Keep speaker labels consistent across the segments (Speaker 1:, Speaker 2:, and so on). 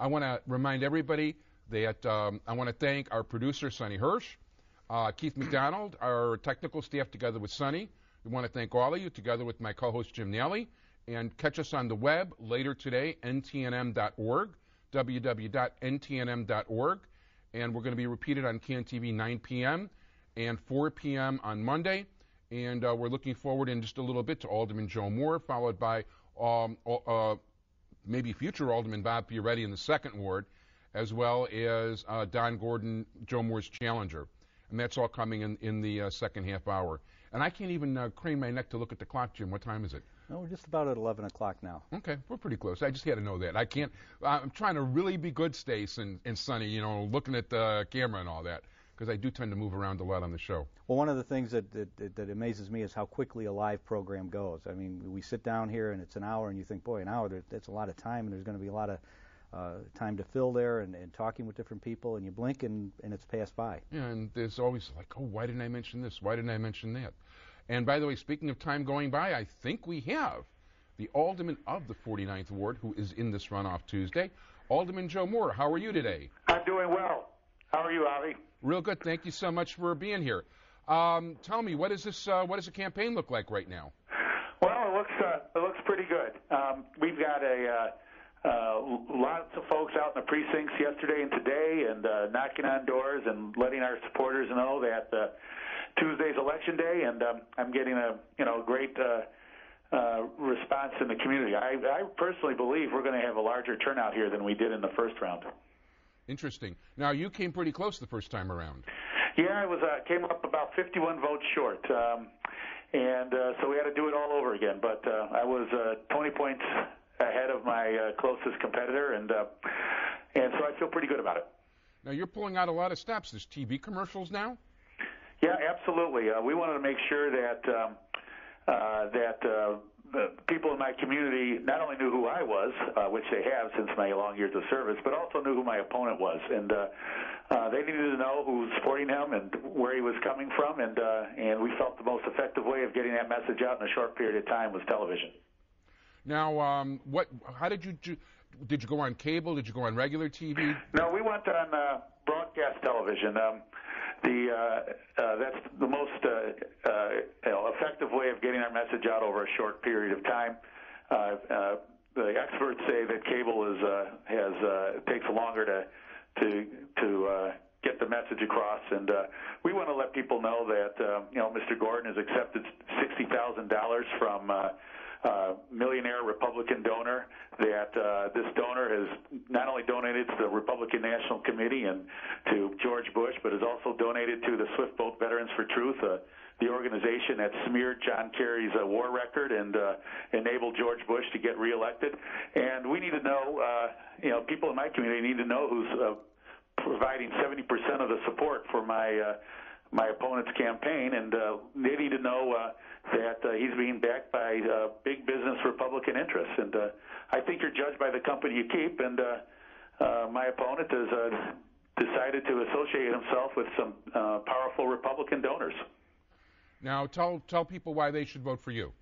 Speaker 1: I want to remind everybody that I want to thank our producer, Sonny Hersh, Keith McDonald, our technical staff together with Sonny. We want to thank all of you together with my co-host, Jim Nally. And catch us on the web later today, ntnm.org, www.ntnm.org. And we're going to be repeated on CanTV 9 p.m. and 4 p.m. on Monday. And we're looking forward in just a little bit to Alderman Joe Moore, followed by maybe future Alderman Bob Fioretti in the 2nd Ward, as well as Don Gordon, Joe Moore's challenger. And that's all coming in the second half hour. And I can't even crane my neck to look at the clock, Jim. What time is it?
Speaker 2: No, we're just about at 11 o'clock now.
Speaker 1: Okay, we're pretty close. I just had to know that. I'm trying to really be good, Stace and Sonny, looking at the camera and all that, because I do tend to move around a lot on the show.
Speaker 2: Well, one of the things that amazes me is how quickly a live program goes. I mean, we sit down here and it's an hour, and you think, boy, an hour, that's a lot of time, and there's going to be a lot of time to fill there and talking with different people, and you blink and it's passed by.
Speaker 1: Yeah, and there's always like, oh, why didn't I mention this? Why didn't I mention that? And by the way, speaking of time going by, I think we have the Alderman of the 49th Ward who is in this runoff Tuesday. Alderman Joe Moore, how are you today?
Speaker 3: I'm doing well. How are you, Avi?
Speaker 1: Real good. Thank you so much for being here. Tell me, what does the campaign look like right now?
Speaker 3: Well, it looks pretty good. We've got lots of folks out in the precincts yesterday and today, and knocking on doors and letting our supporters know that Tuesday's election day, and I'm getting a great response in the community. I personally believe we're going to have a larger turnout here than we did in the first round.
Speaker 1: Interesting. Now, you came pretty close the first time around.
Speaker 3: Yeah, I came up about 51 votes short, and so we had to do it all over again. But I was 20 points ahead of my closest competitor, and so I feel pretty good about it.
Speaker 1: Now, you're pulling out a lot of stops. There's TV commercials now?
Speaker 3: Yeah, absolutely. We wanted to make sure that the people in my community not only knew who I was, which they have since my long years of service, but also knew who my opponent was. And they needed to know who was supporting him and where he was coming from, and we felt the most effective way of getting that message out in a short period of time was television.
Speaker 1: Now, how did you go on cable? Did you go on regular TV?
Speaker 3: No, we went on broadcast television. That's the most effective way of getting our message out over a short period of time. The experts say that cable takes longer to get the message across, and we want to let people know that Mr. Gordon has accepted $60,000 from millionaire Republican donor, that this donor has not only donated to the Republican National Committee and to George Bush, but has also donated to the Swift Boat Veterans for Truth, the organization that smeared John Kerry's war record and enabled George Bush to get reelected. And we need to know, people in my community need to know who's providing 70% of the support for my opponent's campaign, and they need to know that he's being backed by big business Republican interests. And I think you're judged by the company you keep, and my opponent has decided to associate himself with some powerful Republican donors.
Speaker 1: Now, tell people why they should vote for you.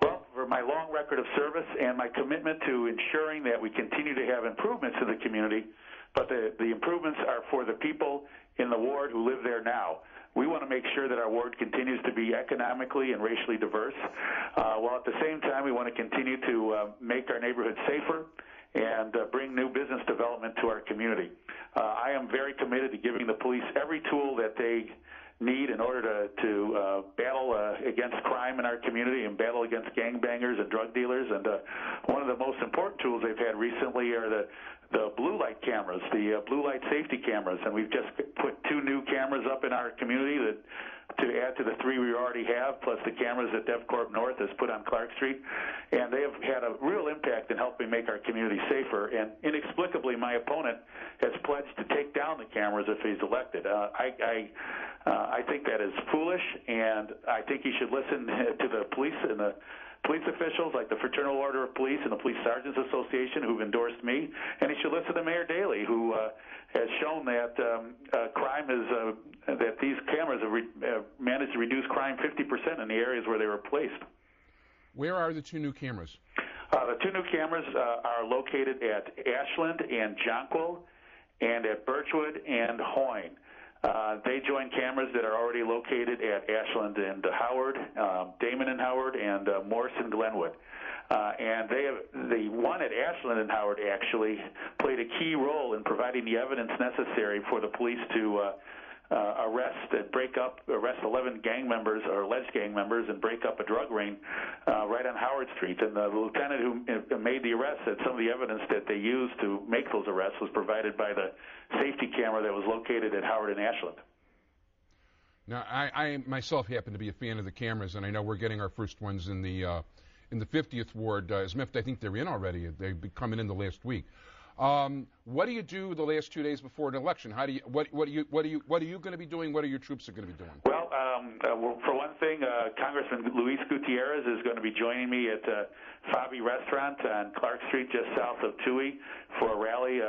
Speaker 3: Well, for my long record of service and my commitment to ensuring that we continue to have improvements in the community, but the improvements are for the people in the ward who live there now. We want to make sure that our ward continues to be economically and racially diverse, while at the same time we want to continue to make our neighborhood safer and bring new business development to our community. I am very committed to giving the police every tool that they need in order to battle against crime in our community and battle against gangbangers and drug dealers. And one of the most important tools they've had recently are the blue light cameras, the blue light safety cameras. And we've just put 2 new cameras up in our community to add to the 3 we already have, plus the cameras that DevCorp North has put on Clark Street. And they have had a real impact in helping make our community safer. And inexplicably, my opponent has pledged to take down the cameras if he's elected. I think that is foolish, and I think he should listen to the police and the police officials like the Fraternal Order of Police and the Police Sergeants Association who've endorsed me, and he should listen to Mayor Daley, who has shown that that these cameras have managed to reduce crime 50% in the areas where they were placed.
Speaker 1: Where are the 2 new cameras?
Speaker 3: The two new cameras are located at Ashland and Jonquil, and at Birchwood and Hoyne. They join cameras that are already located at Ashland and Howard, Damon and Howard, and Morris and Glenwood. And they have, the one at Ashland and Howard actually played a key role in providing the evidence necessary for the police to arrest 11 gang members or alleged gang members and break up a drug ring right on Howard Street. And the lieutenant who made the arrest said some of the evidence that they used to make those arrests was provided by the safety camera that was located at Howard and Ashland.
Speaker 1: Now, I myself happen to be a fan of the cameras, and I know we're getting our first ones in the 50th ward. As Miff, I think they're in already. They've been coming in the last week. What do you do the last 2 days before an election? What are you going to be doing? What are your troops going to be doing?
Speaker 3: Well, for one thing, Congressman Luis Gutierrez is going to be joining me at Fabi Restaurant on Clark Street, just south of Toohey, for a rally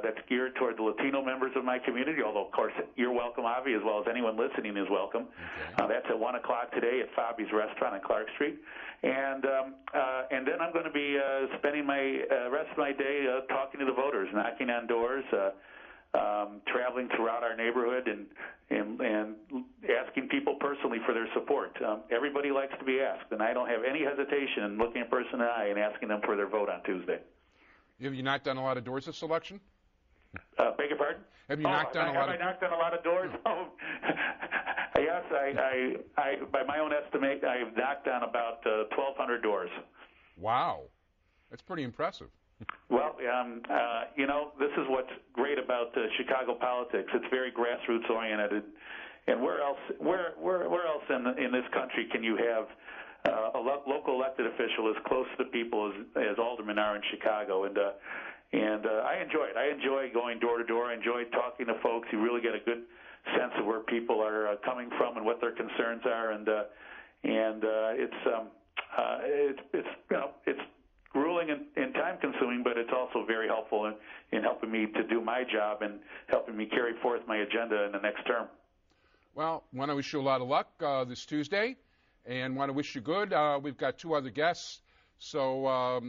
Speaker 3: that's geared toward the Latino members of my community, although, of course, you're welcome, Avi, as well as anyone listening is welcome. Okay. That's at 1 o'clock today at Fabi's Restaurant on Clark Street. And then I'm going to be spending my rest of my day talking to the voters, knocking on doors, traveling throughout our neighborhood and asking people personally for their support. Everybody likes to be asked, and I don't have any hesitation in looking a person in the eye and asking them for their vote on Tuesday.
Speaker 1: Have you knocked on a lot of doors this election?
Speaker 3: Beg your pardon?
Speaker 1: Have you knocked on a lot of...
Speaker 3: Have I knocked on a lot of doors? Oh, yes, I by my own estimate, I've knocked on about 1,200 doors.
Speaker 1: Wow. That's pretty impressive.
Speaker 3: Well, this is what's great about Chicago politics. It's very grassroots oriented, and where else in this country can you have a local elected official as close to the people as aldermen are in Chicago? And I enjoy it. I enjoy going door to door. I enjoy talking to folks. You really get a good sense of where people are coming from and what their concerns are, and it's grueling and time-consuming, but it's also very helpful in helping me to do my job and helping me carry forth my agenda in the next term.
Speaker 1: Well, want to wish you a lot of luck this Tuesday, and want to wish you good. We've got two other guests, so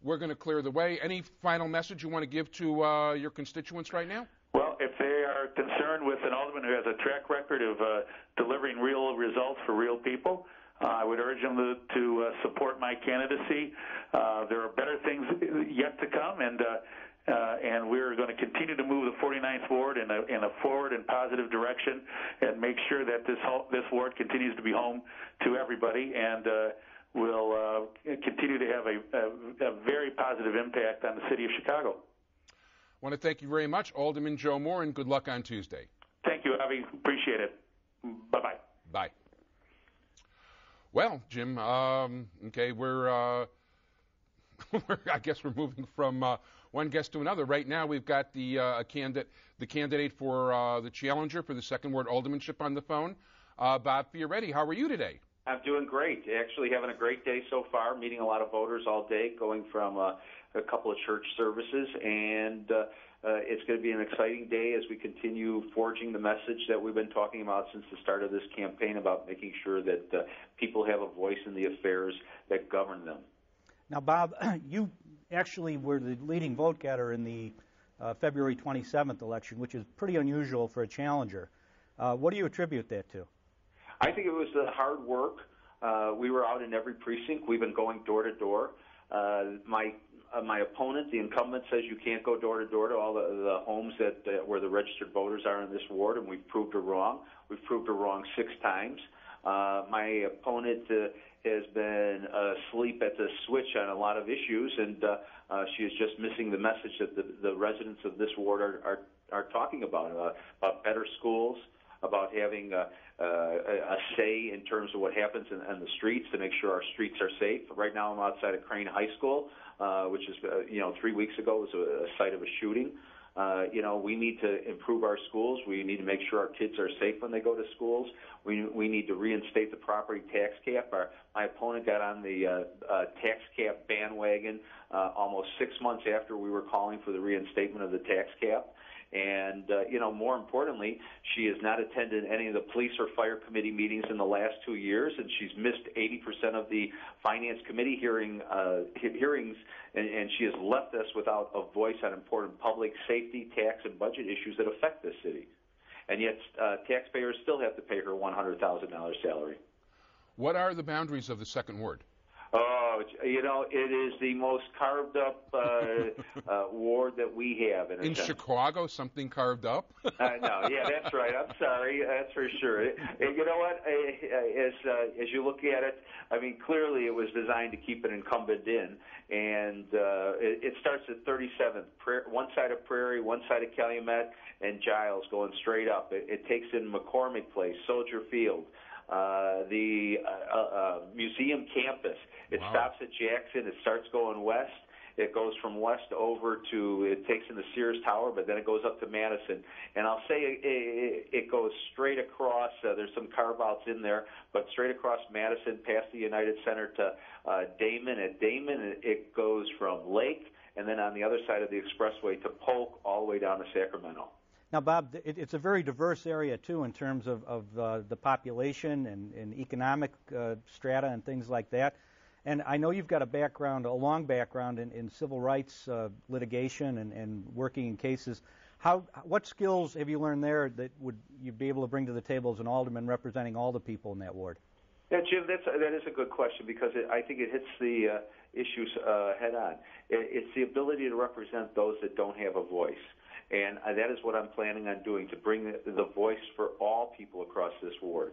Speaker 1: we're going to clear the way. Any final message you want to give to your constituents right now?
Speaker 3: Well, if they are concerned with an alderman who has a track record of delivering real results for real people, I would urge them to support my candidacy. There are better things yet to come, and we're going to continue to move the 49th Ward in a forward and positive direction, and make sure that this ward continues to be home to everybody, and will continue to have a very positive impact on the city of Chicago.
Speaker 1: I want to thank you very much, Alderman Joe Moore, and good luck on Tuesday.
Speaker 3: Thank you, Avi. Appreciate it. Bye-bye.
Speaker 1: Bye. Well, Jim, okay, I guess we're moving from one guest to another. Right now, we've got the candidate for the challenger for the second ward aldermanship on the phone, Bob Fioretti. How are you today?
Speaker 4: I'm doing great. Actually having a great day so far, meeting a lot of voters all day, going from a couple of church services, and it's going to be an exciting day as we continue forging the message that we've been talking about since the start of this campaign about making sure that people have a voice in the affairs that govern them.
Speaker 2: Now, Bob, you actually were the leading vote getter in the February 27th election, which is pretty unusual for a challenger. What do you attribute that to?
Speaker 4: I think it was the hard work. We were out in every precinct. We've been going door to door. My opponent, the incumbent, says you can't go door to door to all the homes where the registered voters are in this ward, and we've proved her wrong. We've proved her wrong 6 times. My opponent has been asleep at the switch on a lot of issues, and she is just missing the message that the residents of this ward are talking about better schools, about having a say in terms of what happens in the streets to make sure our streets are safe. Right now I'm outside of Crane High School, which is, 3 weeks ago was a site of a shooting. We need to improve our schools. We need to make sure our kids are safe when they go to schools. We need to reinstate the property tax cap. My opponent got on the tax cap bandwagon almost 6 months after we were calling for the reinstatement of the tax cap. And, more importantly, she has not attended any of the police or fire committee meetings in the last 2 years, and she's missed 80% of the finance committee hearings, and she has left us without a voice on important public safety, tax, and budget issues that affect this city. And yet taxpayers still have to pay her $100,000 salary.
Speaker 1: What are the boundaries of the Second Ward?
Speaker 4: Oh, it is the most carved up ward that we have.
Speaker 1: In Chicago, something carved up?
Speaker 4: No, yeah, that's right. I'm sorry, that's for sure. You know what? As you look at it, I mean, clearly it was designed to keep an incumbent in, and it starts at 37th, one side of Prairie, one side of Calumet, and Giles going straight up. It takes in McCormick Place, Soldier Field, the museum campus. It stops at Jackson. It starts going west. It goes from west over to, it takes in the Sears Tower, but then it goes up to Madison. And I'll say it goes straight across. There's some carve-outs in there, but straight across Madison, past the United Center to Damon. At Damon, it goes from Lake, and then on the other side of the expressway to Polk, all the way down to Sacramento.
Speaker 2: Now, Bob, it's a very diverse area, too, in terms of the population and economic strata and things like that. And I know you've got a long background in civil rights litigation and working in cases. What skills have you learned there that would you be able to bring to the table as an alderman representing all the people in that ward?
Speaker 4: Yeah, Jim, that is a good question because I think it hits the issues head on. It's the ability to represent those that don't have a voice. And that is what I'm planning on doing, to bring the voice for all people across this ward,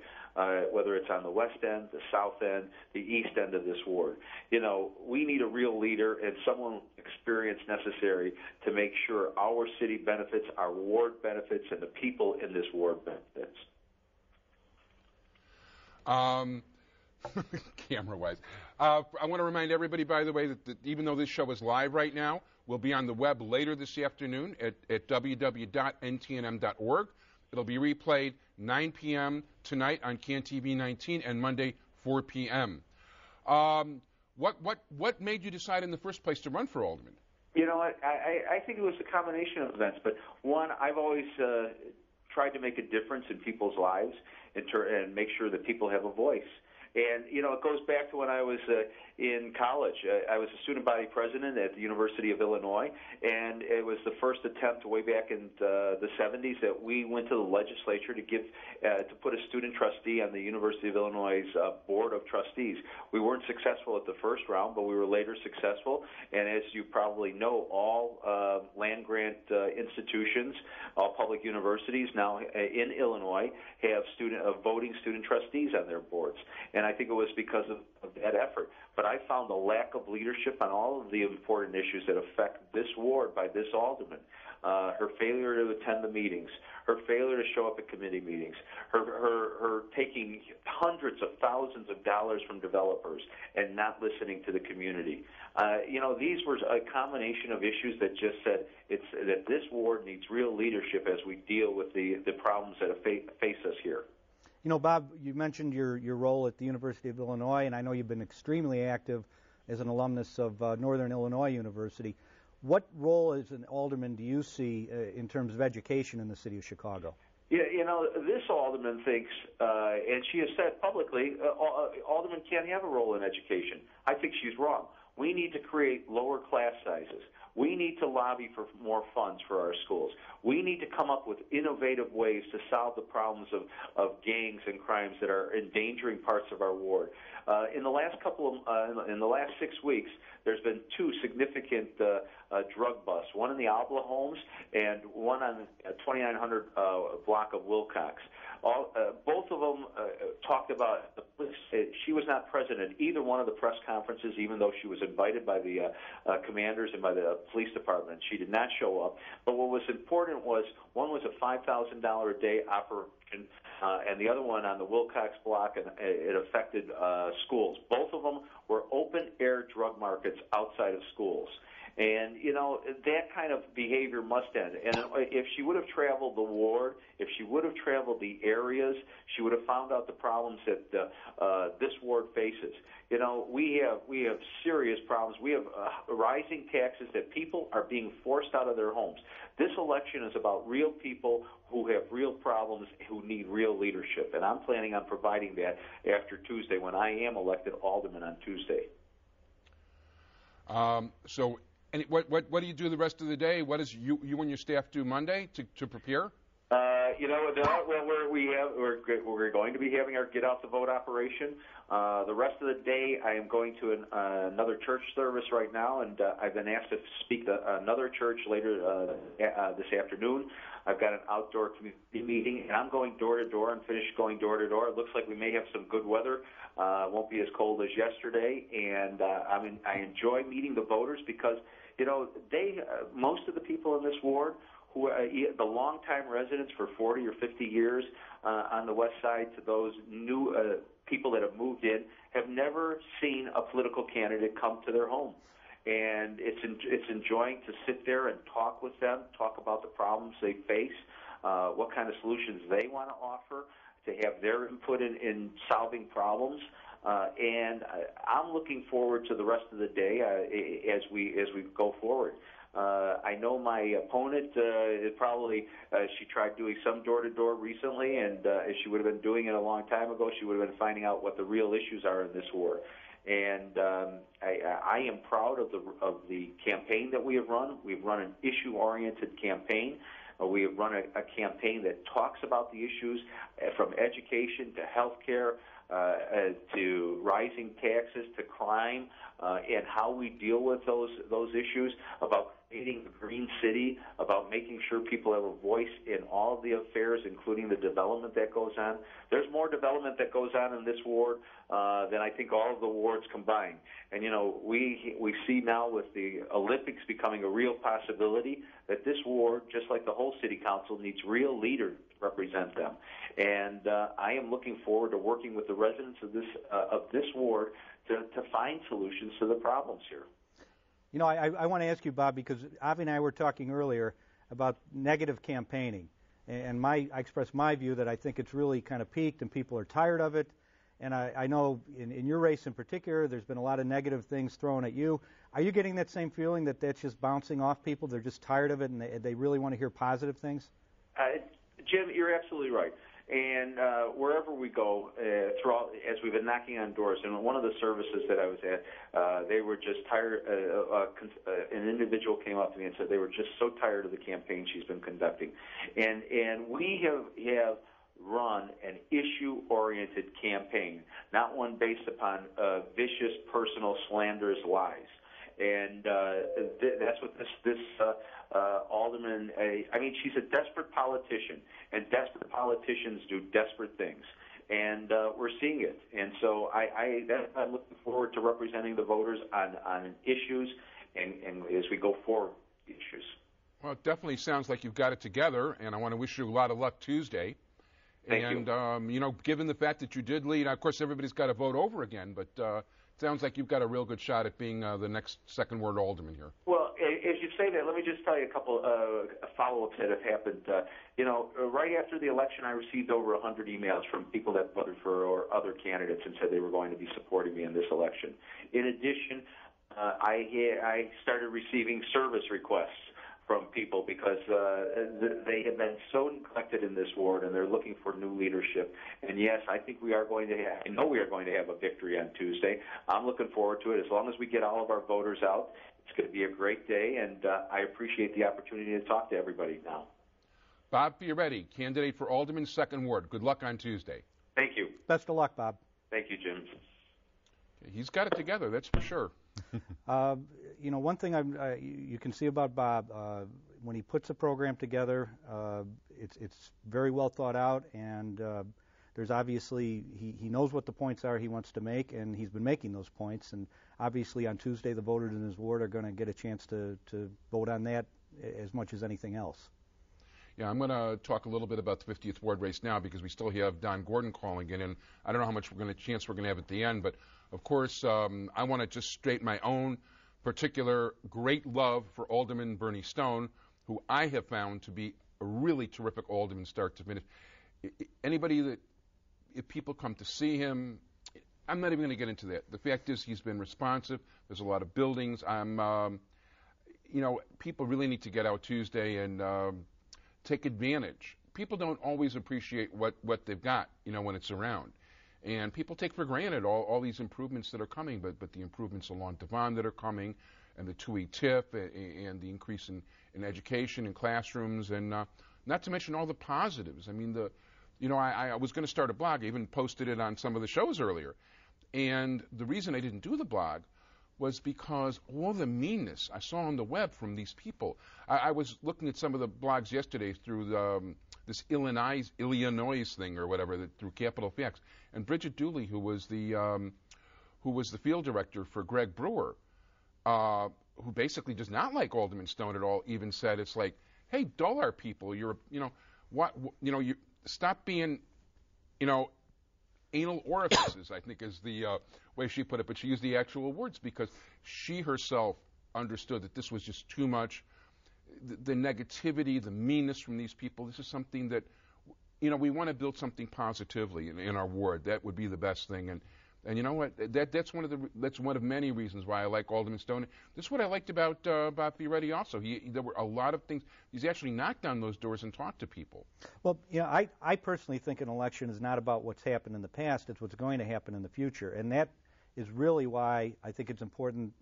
Speaker 4: whether it's on the west end, the south end, the east end of this ward. We need a real leader and someone with experience necessary to make sure our city benefits, our ward benefits, and the people in this ward benefits.
Speaker 1: Camera-wise. I want to remind everybody, by the way, that even though this show is live right now, we'll be on the web later this afternoon at www.ntnm.org. It'll be replayed 9 p.m. tonight on CanTV 19 and Monday 4 p.m. What made you decide in the first place to run for alderman?
Speaker 4: You know what? I think it was a combination of events. But one, I've always tried to make a difference in people's lives and make sure that people have a voice. And, it goes back to when I was in college. I was a student body president at the University of Illinois, and it was the first attempt way back in the 70s that we went to the legislature to put a student trustee on the University of Illinois' Board of Trustees. We weren't successful at the first round, but we were later successful. And as you probably know, all land-grant institutions, all public universities now in Illinois have voting student trustees on their boards. And I think it was because of that effort. But I found a lack of leadership on all of the important issues that affect this ward by this alderman. Her failure to attend the meetings, her failure to show up at committee meetings, her taking hundreds of thousands of dollars from developers and not listening to the community. These were a combination of issues that just said that this ward needs real leadership as we deal with the problems that face us here.
Speaker 2: Bob, you mentioned your role at the University of Illinois, and I know you've been extremely active as an alumnus of Northern Illinois University. What role as an alderman do you see in terms of education in the city of Chicago?
Speaker 4: Yeah, this alderman thinks, and she has said publicly, aldermen can't have a role in education. I think she's wrong. We need to create lower class sizes. We need to lobby for more funds for our schools. We need to come up with innovative ways to solve the problems of gangs and crimes that are endangering parts of our ward. In the last 6 weeks, there's been two significant drug busts, one in the Obla homes and one on 2900 block of Wilcox. Both of them talked about she was not present at either one of the press conferences, even though she was invited by the commanders and by the police department. She did not show up. But what was important was one was a $5,000 a day operation, and the other one on the Wilcox block, and it affected schools. Both of them were open-air drug markets outside of schools. And, that kind of behavior must end. And if she would have traveled the ward, if she would have traveled the areas, she would have found out the problems that this ward faces. We have serious problems. We have rising taxes that people are being forced out of their homes. This election is about real people who have real problems, who need real leadership. And I'm planning on providing that after Tuesday when I am elected alderman on Tuesday.
Speaker 1: And what do you do the rest of the day? What does you and your staff do Monday to prepare?
Speaker 4: We're going to be having our Get Out the Vote operation. The rest of the day, I am going to another church service right now, and I've been asked to speak to another church later this afternoon. I've got an outdoor community meeting, and I'm going door to door and finish going door to door. It looks like we may have some good weather. It won't be as cold as yesterday, and I enjoy meeting the voters because most of the people in this ward, who the longtime residents for 40 or 50 years on the west side to those new people that have moved in, have never seen a political candidate come to their home. And it's enjoying to sit there and talk with them, talk about the problems they face, what kind of solutions they want to offer, to have their input in solving problems. And I'm looking forward to the rest of the day as we go forward. I know my opponent she tried doing some door-to-door recently, and if she would have been doing it a long time ago, she would have been finding out what the real issues are in this war. And I am proud of the campaign that we have run. We've run an issue-oriented campaign. We have run a campaign that talks about the issues from education to health care, to rising taxes, to crime, and how we deal with those issues, about creating a green city, about making sure people have a voice in all of the affairs, including the development that goes on. There's more development that goes on in this ward than I think all of the wards combined. And, we see now with the Olympics becoming a real possibility that this ward, just like the whole city council, needs real leaders to represent them. And I am looking forward to working with the residents of this ward to find solutions to the problems here.
Speaker 2: I want to ask you, Bob, because Avi and I were talking earlier about negative campaigning, and I expressed my view that I think it's really kind of peaked and people are tired of it. And I know in your race in particular, there's been a lot of negative things thrown at you. Are you getting that same feeling that that's just bouncing off people? They're just tired of it and they really want to hear positive things?
Speaker 4: Jim, you're absolutely right. And wherever we go, as we've been knocking on doors, and one of the services that I was at, they were just tired. An individual came up to me and said they were just so tired of the campaign she's been conducting. And we have run an issue-oriented campaign, not one based upon vicious, personal, slanderous lies. And that's what this alderman, she's a desperate politician, and desperate politicians do desperate things. And we're seeing it. And so I'm looking forward to representing the voters on issues and as we go forward, issues.
Speaker 1: Well, it definitely sounds like you've got it together, and I want to wish you a lot of luck Tuesday.
Speaker 4: Thank you.
Speaker 1: Given the fact that you did lead, of course, everybody's got to vote over again, but it sounds like you've got a real good shot at being the next second ward alderman here.
Speaker 4: Well, as you say that, let me just tell you a couple follow-ups that have happened. Right after the election, I received over 100 emails from people that voted for other candidates and said they were going to be supporting me in this election. In addition, I started receiving service requests from people because they have been so neglected in this ward, and they're looking for new leadership. And yes, I know we are going to have a victory on Tuesday. I'm looking forward to it. As long as we get all of our voters out, it's going to be a great day, and I appreciate the opportunity to talk to everybody now.
Speaker 1: Bob Fioretti, candidate for Alderman, 2nd Ward. Good luck on Tuesday.
Speaker 4: Thank you.
Speaker 2: Best of luck, Bob.
Speaker 4: Thank you, Jim.
Speaker 1: He's got it together, that's for sure.
Speaker 2: One thing you can see about Bob, when he puts a program together, it's very well thought out, and there's obviously he knows what the points are he wants to make, and he's been making those points. And obviously on Tuesday, the voters in his ward are going to get a chance to vote on that as much as anything else.
Speaker 1: Yeah, I'm going to talk a little bit about the 50th Ward race now because we still have Don Gordon calling in, and I don't know how much chance we're going to have at the end, but of course I want to just state my own particular great love for Alderman Bernie Stone, who I have found to be a really terrific alderman start to finish. Anybody that, if people come to see him, I'm not even going to get into that. The fact is he's been responsive. There's a lot of buildings. People really need to get out Tuesday and take advantage. People don't always appreciate what they've got, when it's around. And people take for granted all these improvements that are coming, but the improvements along Devon that are coming, and the 2E TIF, and the increase in education and classrooms, and not to mention all the positives. I mean, I was going to start a blog. I even posted it on some of the shows earlier. And the reason I didn't do the blog was because all the meanness I saw on the web from these people. I was looking at some of the blogs yesterday through this Illinois thing or whatever, through Capital Facts. And Bridget Dooley, who was the field director for Greg Brewer, who basically does not like Alderman Stone at all, even said it's like, hey, dull our people. You stop being, anal orifices, I think is the way she put it, but she used the actual words because she herself understood that this was just too much. The negativity, the meanness from these people, this is something that, we want to build something positively in our ward. That would be the best thing. And you know what? That's one of many reasons why I like Alderman Stone. This is what I liked about Fioretti also. There were a lot of things. He's actually knocked down those doors and talked to people.
Speaker 2: Well, I personally think an election is not about what's happened in the past. It's what's going to happen in the future. And that is really why I think it's important,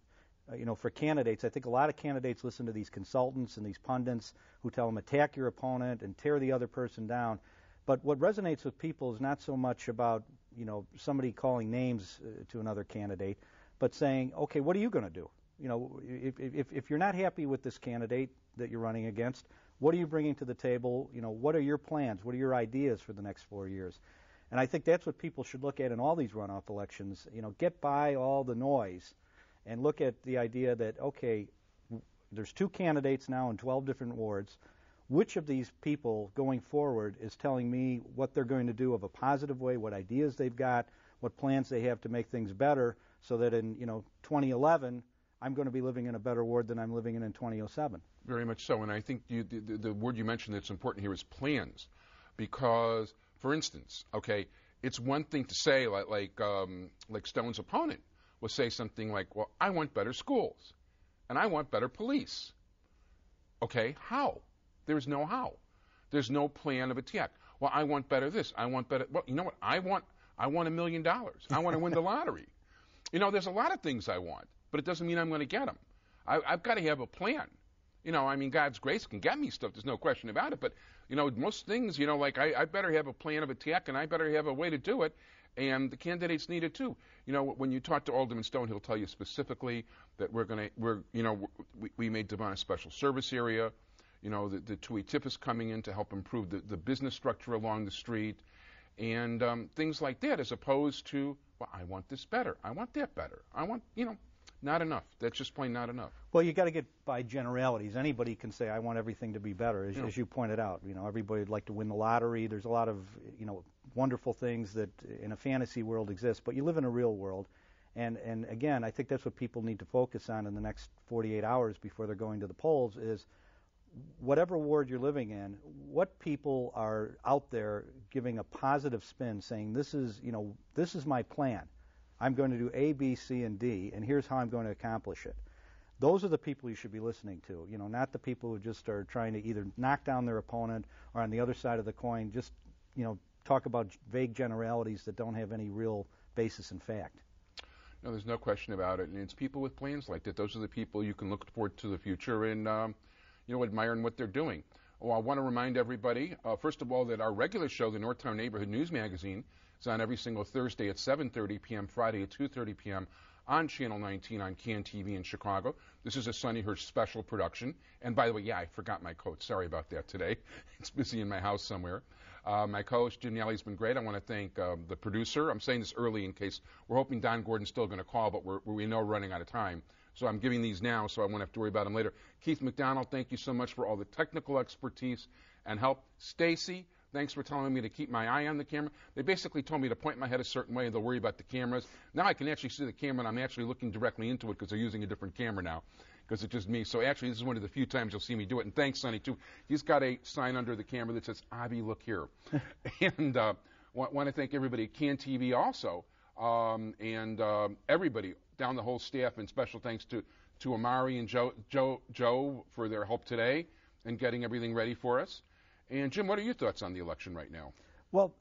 Speaker 2: for candidates. I think a lot of candidates listen to these consultants and these pundits who tell them attack your opponent and tear the other person down. But what resonates with people is not so much about somebody calling names to another candidate, but saying, okay, what are you going to do? If you're not happy with this candidate that you're running against, what are you bringing to the table? What are your plans? What are your ideas for the next 4 years? And I think that's what people should look at in all these runoff elections. Get by all the noise and look at the idea that, okay, there's 2 candidates now in 12 different wards. Which of these people going forward is telling me what they're going to do of a positive way, what ideas they've got, what plans they have to make things better, so that in 2011 I'm going to be living in a better ward than I'm living in 2007.
Speaker 1: Very much so, and I think the word you mentioned that's important here is plans, because, for instance, okay, it's one thing to say like Stone's opponent will say something like, well, I want better schools, and I want better police. Okay, how? There's no how. There's no plan of attack. Well, I want better this. I want better. Well, you know what? I want $1 million. I want to win the lottery. There's a lot of things I want, but it doesn't mean I'm going to get them. I've got to have a plan. God's grace can get me stuff. There's no question about it. But, most things, I better have a plan of attack, and I better have a way to do it. And the candidates need it too. When you talk to Alderman Stone, he'll tell you specifically that we made Devon a special service area. The 2E TIF is coming in to help improve the business structure along the street, and things like that, as opposed to, well, I want this better. I want that better. I want, not enough. That's just plain not enough.
Speaker 2: Well, you got to get by generalities. Anybody can say, I want everything to be better, as you pointed out. Everybody would like to win the lottery. There's a lot of, wonderful things that in a fantasy world exist, but you live in a real world. And again, I think that's what people need to focus on in the next 48 hours before they're going to the polls is, whatever ward you're living in, what people are out there giving a positive spin, saying this is my plan. I'm going to do A, B, C, and D, and here's how I'm going to accomplish it. Those are the people you should be listening to. Not the people who just are trying to either knock down their opponent or on the other side of the coin, just talk about vague generalities that don't have any real basis in fact.
Speaker 1: No, there's no question about it, and it's people with plans like that. Those are the people you can look forward to the future and admiring what they're doing. Well, I want to remind everybody, first of all, that our regular show, the Northtown Neighborhood News Magazine, is on every single Thursday at 7:30 p.m., Friday at 2:30 p.m. on Channel 19 on CAN TV in Chicago. This is a Sonny Hersh special production. And by the way, I forgot my coat. Sorry about that today. It's busy in my house somewhere. My co-host, Jim Nally, has been great. I want to thank the producer. I'm saying this early in case we're hoping Don Gordon's still going to call, but we know we're running out of time. So I'm giving these now so I won't have to worry about them later. Keith McDonald, thank you so much for all the technical expertise and help. Stacy, Thanks for telling me to keep my eye on the camera. They basically told me to point my head a certain way and they'll worry about the cameras. Now I can actually see the camera and I'm actually looking directly into it because they're using a different camera now because it's just me. So actually, this is one of the few times you'll see me do it. And thanks, Sonny, too. He's got a sign under the camera that says, Avi, look here. And want to thank everybody at CAN TV also, and everybody down the whole staff, and special thanks to Amari and Joe for their help today and getting everything ready for us. And Jim, what are your thoughts on the election right now?
Speaker 2: Well,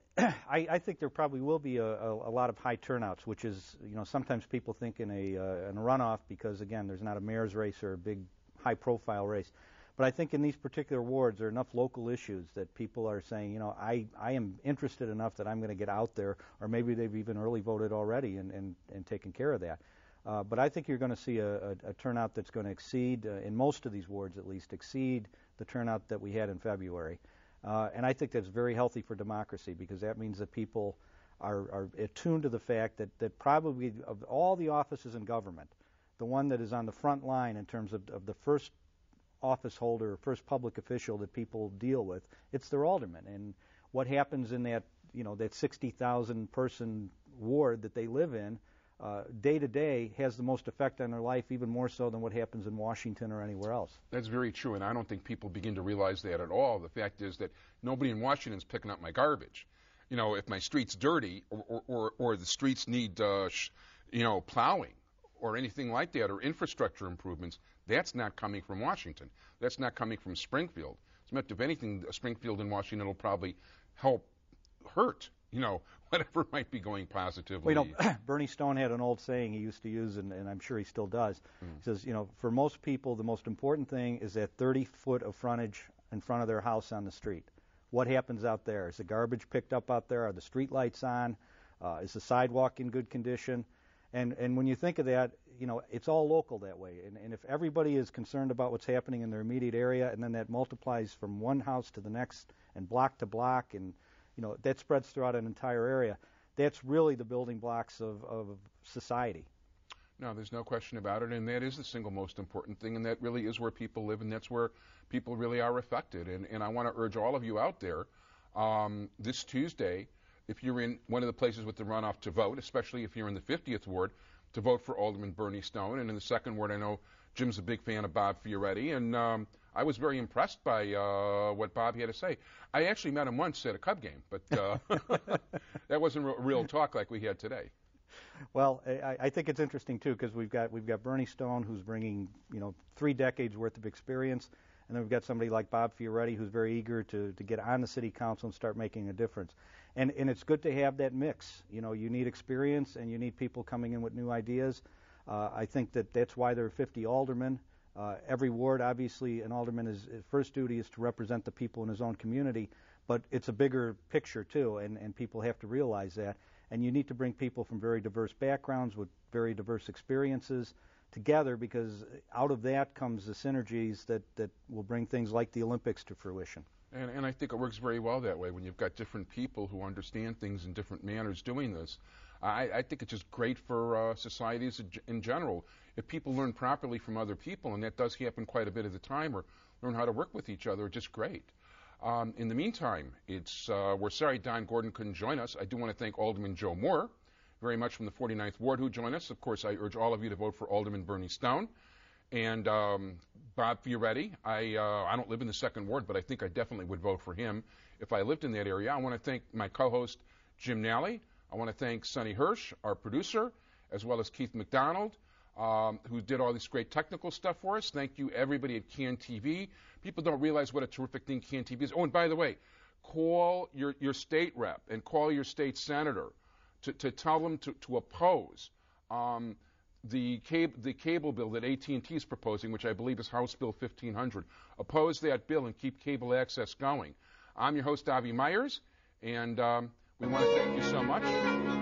Speaker 2: I think there probably will be a lot of high turnouts, which is, sometimes people think in a runoff because, again, there's not a mayor's race or a big high-profile race. But I think in these particular wards, there are enough local issues that people are saying, I am interested enough that I'm going to get out there, or maybe they've even early voted already and taken care of that. But I think you're going to see a turnout that's going to exceed, in most of these wards at least, exceed the turnout that we had in February. And I think that's very healthy for democracy because that means that people are attuned to the fact that probably of all the offices in government, the one that is on the front line in terms of the first office holder, first public official that people deal with, it's their alderman. And what happens in that, that 60,000 person ward that they live in, day to day has the most effect on their life, even more so than what happens in Washington or anywhere else.
Speaker 1: That's very true, and I don't think people begin to realize that at all. The fact is that nobody in Washington is picking up my garbage. If my street's dirty or the streets need, plowing or anything like that, or infrastructure improvements, that's not coming from Washington. That's not coming from Springfield. As a matter of anything, Springfield and Washington will probably help hurt, whatever might be going positively.
Speaker 2: Well, Bernie Stone had an old saying he used to use, and I'm sure he still does. He says, for most people, the most important thing is that 30 foot of frontage in front of their house on the street. What happens out there? Is the garbage picked up out there? Are the street lights on? Is the sidewalk in good condition? And when you think of that, it's all local that way. And if everybody is concerned about what's happening in their immediate area, and then that multiplies from one house to the next and block to block, and that spreads throughout an entire area, that's really the building blocks of society.
Speaker 1: No, there's no question about it, and that is the single most important thing, and that really is where people live, and that's where people really are affected. And I want to urge all of you out there this Tuesday, if you're in one of the places with the runoff, to vote, especially if you're in the 50th ward, to vote for Alderman Bernie Stone. And in the 2nd ward, I know Jim's a big fan of Bob Fioretti, and I was very impressed by what Bob had to say. I actually met him once at a Cub game, but that wasn't real talk like we had today.
Speaker 2: Well, I think it's interesting too because we've got Bernie Stone, who's bringing 3 decades worth of experience, and then we've got somebody like Bob Fioretti, who's very eager to get on the city council and start making a difference. And it's good to have that mix. You need experience and you need people coming in with new ideas. I think that's why there are 50 aldermen. Every ward, obviously, an alderman his first duty is to represent the people in his own community, but it's a bigger picture too, and people have to realize that. And you need to bring people from very diverse backgrounds with very diverse experiences together, because out of that comes the synergies that will bring things like the Olympics to fruition.
Speaker 1: And I think it works very well that way when you've got different people who understand things in different manners doing this. I think it's just great for societies in general. If people learn properly from other people, and that does happen quite a bit of the time, or learn how to work with each other, just great. In the meantime, we're sorry Don Gordon couldn't join us. I do want to thank Alderman Joe Moore very much from the 49th Ward who joined us. Of course, I urge all of you to vote for Alderman Bernie Stone. And Bob Fioretti, I don't live in the 2nd Ward, but I think I definitely would vote for him if I lived in that area. I want to thank my co-host, Jim Nally. I want to thank Sonny Hersh, our producer, as well as Keith McDonald, who did all this great technical stuff for us. Thank you, everybody at CAN TV. People don't realize what a terrific thing CAN TV is. Oh, and by the way, call your state rep and call your state senator to tell them to oppose the cable bill that AT&T is proposing, which I believe is House Bill 1500. Oppose that bill and keep cable access going. I'm your host, Avi Meyers, and we want to thank you so much.